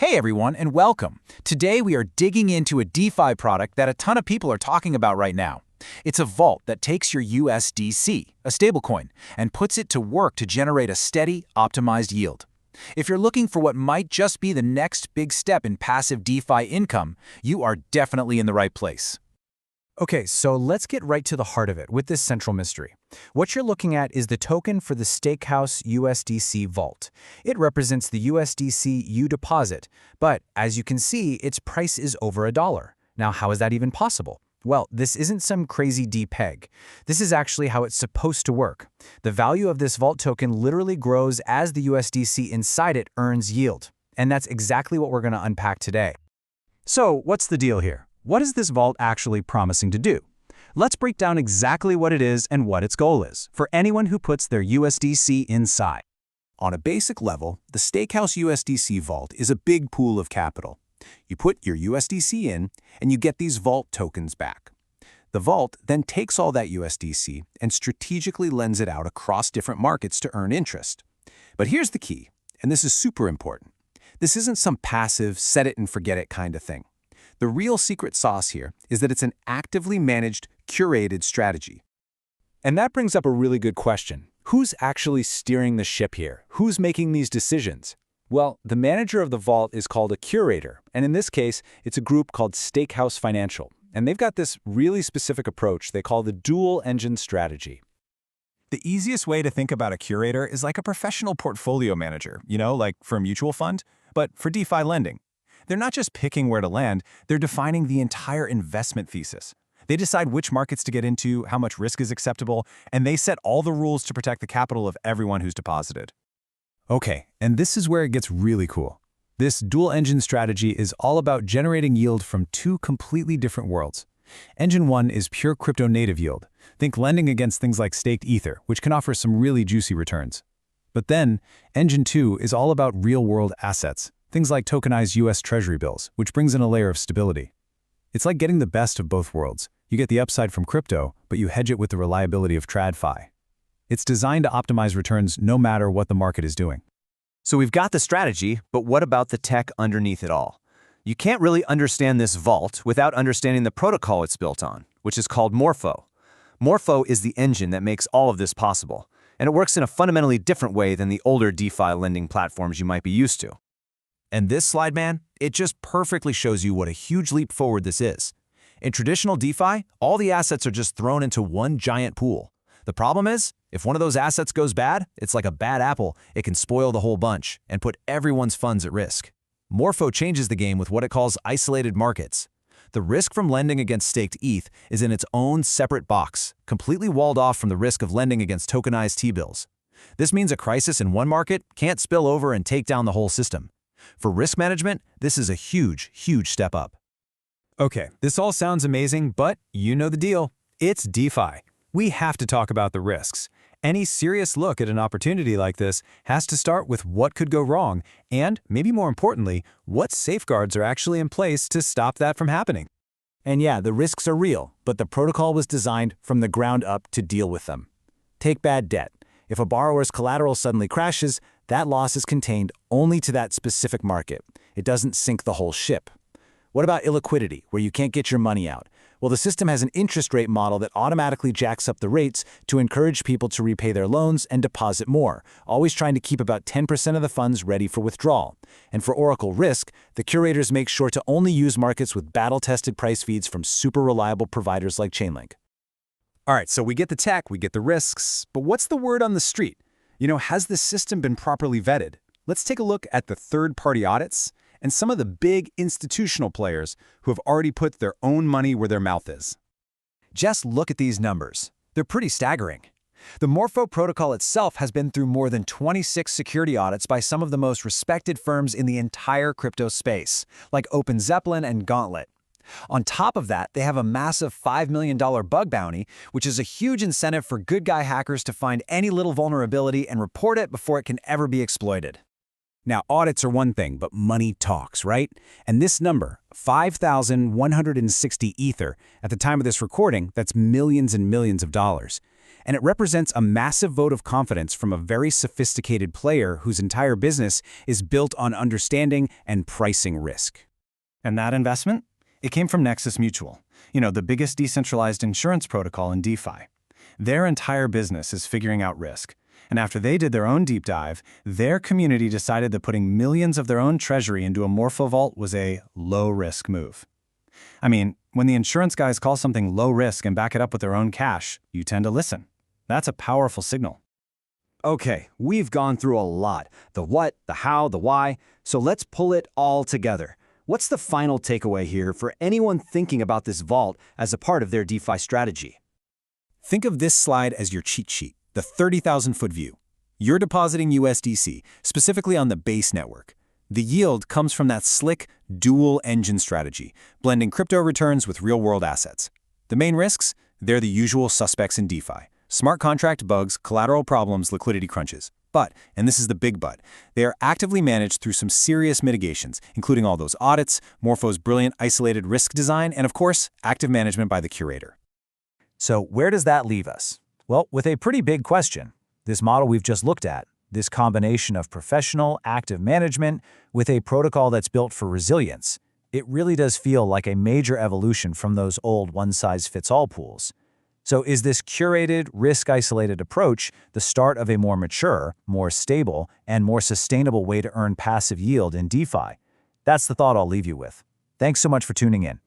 Hey everyone, and welcome. Today we are digging into a DeFi product that a ton of people are talking about right now. It's a vault that takes your USDC, a stablecoin, and puts it to work to generate a steady, optimized yield. If you're looking for what might just be the next big step in passive DeFi income, you are definitely in the right place. Okay, so let's get right to the heart of it with this central mystery. What you're looking at is the token for the Steakhouse USDC vault. It represents the USDC you deposit, but as you can see, its price is over $1. Now, how is that even possible? Well, this isn't some crazy depeg. This is actually how it's supposed to work. The value of this vault token literally grows as the USDC inside it earns yield. And that's exactly what we're going to unpack today. So, what's the deal here? What is this vault actually promising to do? Let's break down exactly what it is and what its goal is for anyone who puts their USDC inside. On a basic level, the Steakhouse USDC vault is a big pool of capital. You put your USDC in, and you get these vault tokens back. The vault then takes all that USDC and strategically lends it out across different markets to earn interest. But here's the key, and this is super important. This isn't some passive, set-it-and-forget-it kind of thing. The real secret sauce here is that it's an actively managed, curated strategy. And that brings up a really good question. Who's actually steering the ship here? Who's making these decisions? Well, the manager of the vault is called a curator, and in this case, it's a group called Steakhouse Financial. And they've got this really specific approach they call the dual-engine strategy. The easiest way to think about a curator is like a professional portfolio manager, like for a mutual fund, but for DeFi lending. They're not just picking where to land, they're defining the entire investment thesis. They decide which markets to get into, how much risk is acceptable, and they set all the rules to protect the capital of everyone who's deposited. Okay, and this is where it gets really cool. This dual-engine strategy is all about generating yield from two completely different worlds. Engine 1 is pure crypto-native yield. Think lending against things like staked Ether, which can offer some really juicy returns. But then, Engine 2 is all about real-world assets. Things like tokenized US Treasury bills, which brings in a layer of stability. It's like getting the best of both worlds. You get the upside from crypto, but you hedge it with the reliability of TradFi. It's designed to optimize returns no matter what the market is doing. So we've got the strategy, but what about the tech underneath it all? You can't really understand this vault without understanding the protocol it's built on, which is called Morpho. Morpho is the engine that makes all of this possible, and it works in a fundamentally different way than the older DeFi lending platforms you might be used to. And this slide, man, it just perfectly shows you what a huge leap forward this is. In traditional DeFi, all the assets are just thrown into one giant pool. The problem is, if one of those assets goes bad, it's like a bad apple. It can spoil the whole bunch and put everyone's funds at risk. Morpho changes the game with what it calls isolated markets. The risk from lending against staked ETH is in its own separate box, completely walled off from the risk of lending against tokenized T-bills. This means a crisis in one market can't spill over and take down the whole system. For risk management, this is a huge, huge step up. Okay, this all sounds amazing, but you know the deal. It's DeFi. We have to talk about the risks. Any serious look at an opportunity like this has to start with what could go wrong, and, maybe more importantly, what safeguards are actually in place to stop that from happening. And yeah, the risks are real, but the protocol was designed from the ground up to deal with them. Take bad debt. If a borrower's collateral suddenly crashes, that loss is contained only to that specific market. It doesn't sink the whole ship. What about illiquidity, where you can't get your money out? Well, the system has an interest rate model that automatically jacks up the rates to encourage people to repay their loans and deposit more, always trying to keep about 10% of the funds ready for withdrawal. And for Oracle risk, the curators make sure to only use markets with battle-tested price feeds from super reliable providers like Chainlink. All right, so we get the tech, we get the risks, but what's the word on the street? Has this system been properly vetted? Let's take a look at the third-party audits and some of the big institutional players who have already put their own money where their mouth is. Just look at these numbers. They're pretty staggering. The Morpho protocol itself has been through more than 26 security audits by some of the most respected firms in the entire crypto space, like OpenZeppelin and Gauntlet. On top of that, they have a massive $5 million bug bounty, which is a huge incentive for good guy hackers to find any little vulnerability and report it before it can ever be exploited. Now, audits are one thing, but money talks, right? And this number, 5,160 Ether, at the time of this recording, that's millions and millions of dollars. And it represents a massive vote of confidence from a very sophisticated player whose entire business is built on understanding and pricing risk. And that investment? It came from Nexus Mutual, the biggest decentralized insurance protocol in DeFi. Their entire business is figuring out risk. And after they did their own deep dive, their community decided that putting millions of their own treasury into a Morpho vault was a low-risk move. I mean, when the insurance guys call something low risk and back it up with their own cash, you tend to listen. That's a powerful signal. Okay, we've gone through a lot. The what, the how, the why. So let's pull it all together. What's the final takeaway here for anyone thinking about this vault as a part of their DeFi strategy? Think of this slide as your cheat sheet, the 30,000-foot view. You're depositing USDC, specifically on the base network. The yield comes from that slick, dual-engine strategy, blending crypto returns with real-world assets. The main risks? They're the usual suspects in DeFi. Smart contract bugs, collateral problems, liquidity crunches. But, and this is the big but, they are actively managed through some serious mitigations, including all those audits, Morpho's brilliant isolated risk design, and of course, active management by the curator. So where does that leave us? Well, with a pretty big question. This model we've just looked at, this combination of professional, active management with a protocol that's built for resilience, it really does feel like a major evolution from those old one-size-fits-all pools. So is this curated, risk-isolated approach the start of a more mature, more stable, and more sustainable way to earn passive yield in DeFi? That's the thought I'll leave you with. Thanks so much for tuning in.